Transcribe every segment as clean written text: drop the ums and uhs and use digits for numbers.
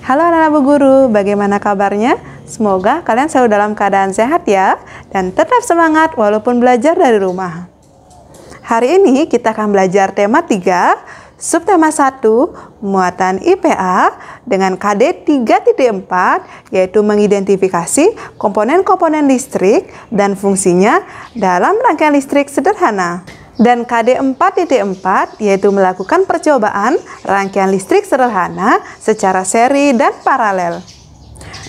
Halo anak-anak Bu Guru, bagaimana kabarnya? Semoga kalian selalu dalam keadaan sehat ya, dan tetap semangat walaupun belajar dari rumah. Hari ini kita akan belajar tema 3, subtema 1, muatan IPA dengan KD 3.4, yaitu mengidentifikasi komponen-komponen listrik dan fungsinya dalam rangkaian listrik sederhana. Dan KD 4.4 yaitu melakukan percobaan rangkaian listrik sederhana secara seri dan paralel.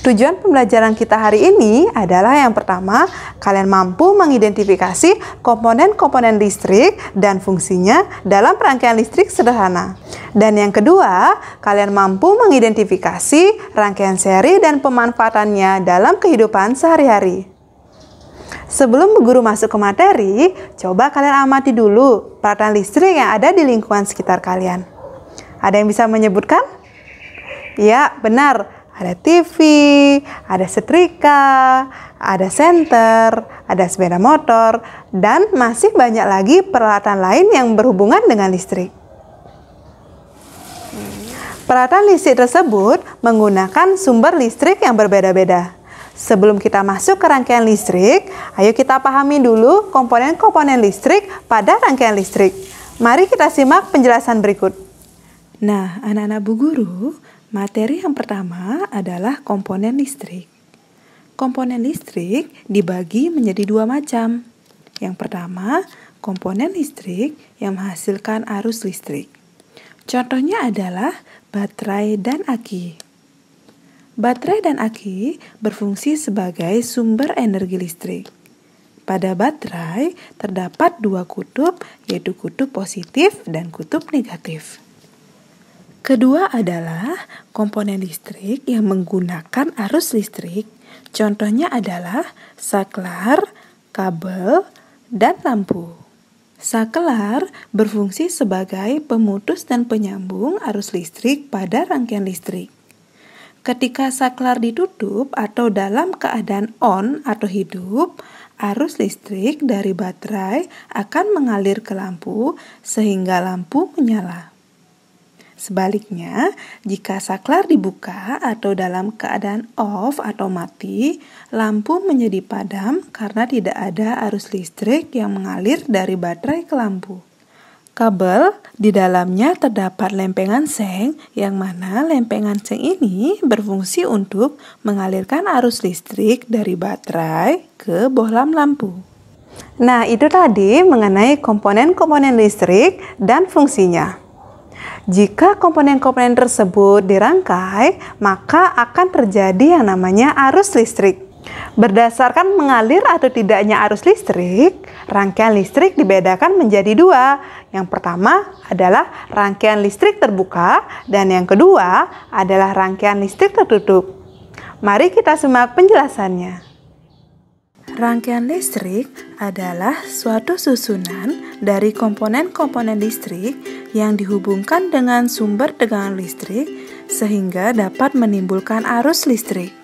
Tujuan pembelajaran kita hari ini adalah yang pertama, kalian mampu mengidentifikasi komponen-komponen listrik dan fungsinya dalam rangkaian listrik sederhana. Dan yang kedua, kalian mampu mengidentifikasi rangkaian seri dan pemanfaatannya dalam kehidupan sehari-hari. Sebelum Bu Guru masuk ke materi, coba kalian amati dulu peralatan listrik yang ada di lingkungan sekitar kalian. Ada yang bisa menyebutkan? Ya, benar. Ada TV, ada setrika, ada senter, ada sepeda motor, dan masih banyak lagi peralatan lain yang berhubungan dengan listrik. Peralatan listrik tersebut menggunakan sumber listrik yang berbeda-beda. Sebelum kita masuk ke rangkaian listrik, ayo kita pahami dulu komponen-komponen listrik pada rangkaian listrik. Mari kita simak penjelasan berikut. Nah, anak-anak Bu Guru, materi yang pertama adalah komponen listrik. Komponen listrik dibagi menjadi dua macam. Yang pertama, komponen listrik yang menghasilkan arus listrik. Contohnya adalah baterai dan aki. Baterai dan aki berfungsi sebagai sumber energi listrik. Pada baterai terdapat dua kutub, yaitu kutub positif dan kutub negatif. Kedua adalah komponen listrik yang menggunakan arus listrik. Contohnya adalah saklar, kabel, dan lampu. Saklar berfungsi sebagai pemutus dan penyambung arus listrik pada rangkaian listrik. Ketika saklar ditutup atau dalam keadaan on atau hidup, arus listrik dari baterai akan mengalir ke lampu sehingga lampu menyala. Sebaliknya, jika saklar dibuka atau dalam keadaan off atau mati, lampu menjadi padam karena tidak ada arus listrik yang mengalir dari baterai ke lampu. Kabel di dalamnya terdapat lempengan seng, yang mana lempengan seng ini berfungsi untuk mengalirkan arus listrik dari baterai ke bohlam lampu. Nah, itu tadi mengenai komponen-komponen listrik dan fungsinya. Jika komponen-komponen tersebut dirangkai, maka akan terjadi yang namanya arus listrik. Berdasarkan mengalir atau tidaknya arus listrik, rangkaian listrik dibedakan menjadi dua. Yang pertama adalah rangkaian listrik terbuka dan yang kedua adalah rangkaian listrik tertutup. Mari kita simak penjelasannya. Rangkaian listrik adalah suatu susunan dari komponen-komponen listrik yang dihubungkan dengan sumber tegangan listrik sehingga dapat menimbulkan arus listrik.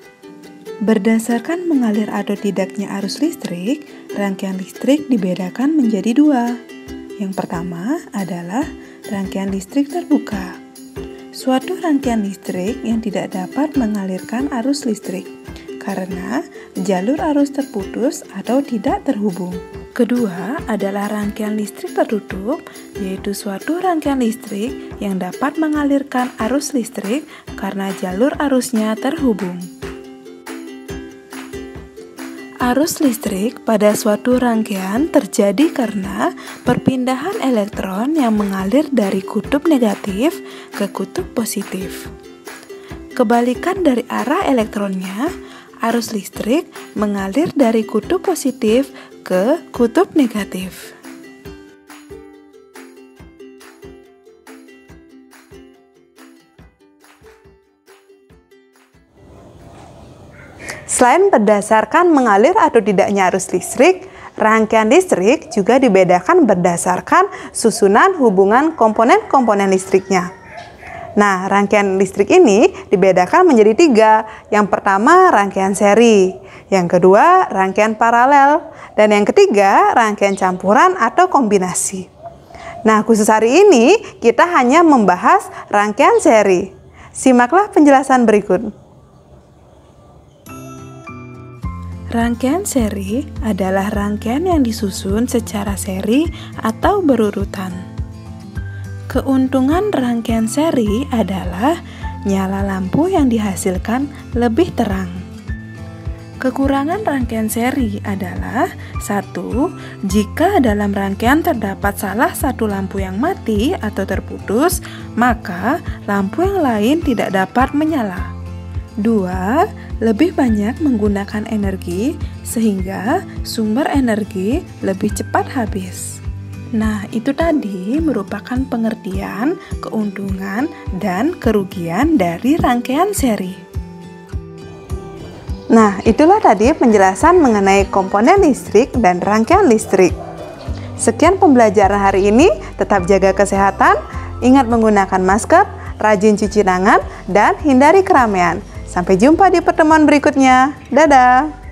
Berdasarkan mengalir atau tidaknya arus listrik, rangkaian listrik dibedakan menjadi dua. Yang pertama adalah rangkaian listrik terbuka. Suatu rangkaian listrik yang tidak dapat mengalirkan arus listrik karena jalur arus terputus atau tidak terhubung. Kedua adalah rangkaian listrik tertutup, yaitu suatu rangkaian listrik yang dapat mengalirkan arus listrik karena jalur arusnya terhubung. Arus listrik pada suatu rangkaian terjadi karena perpindahan elektron yang mengalir dari kutub negatif ke kutub positif. Kebalikan dari arah elektronnya, arus listrik mengalir dari kutub positif ke kutub negatif. Selain berdasarkan mengalir atau tidaknya arus listrik, rangkaian listrik juga dibedakan berdasarkan susunan hubungan komponen-komponen listriknya. Nah, rangkaian listrik ini dibedakan menjadi tiga. Yang pertama, rangkaian seri. Yang kedua, rangkaian paralel. Dan yang ketiga, rangkaian campuran atau kombinasi. Nah, khusus hari ini kita hanya membahas rangkaian seri. Simaklah penjelasan berikut. Rangkaian seri adalah rangkaian yang disusun secara seri atau berurutan. Keuntungan rangkaian seri adalah nyala lampu yang dihasilkan lebih terang. Kekurangan rangkaian seri adalah 1. Jika dalam rangkaian terdapat salah satu lampu yang mati atau terputus, maka lampu yang lain tidak dapat menyala. 2. Lebih banyak menggunakan energi sehingga sumber energi lebih cepat habis. Nah, itu tadi merupakan pengertian, keuntungan, dan kerugian dari rangkaian seri. Nah, itulah tadi penjelasan mengenai komponen listrik dan rangkaian listrik. Sekian pembelajaran hari ini, tetap jaga kesehatan, ingat menggunakan masker, rajin cuci tangan, dan hindari keramaian. Sampai jumpa di pertemuan berikutnya. Dadah!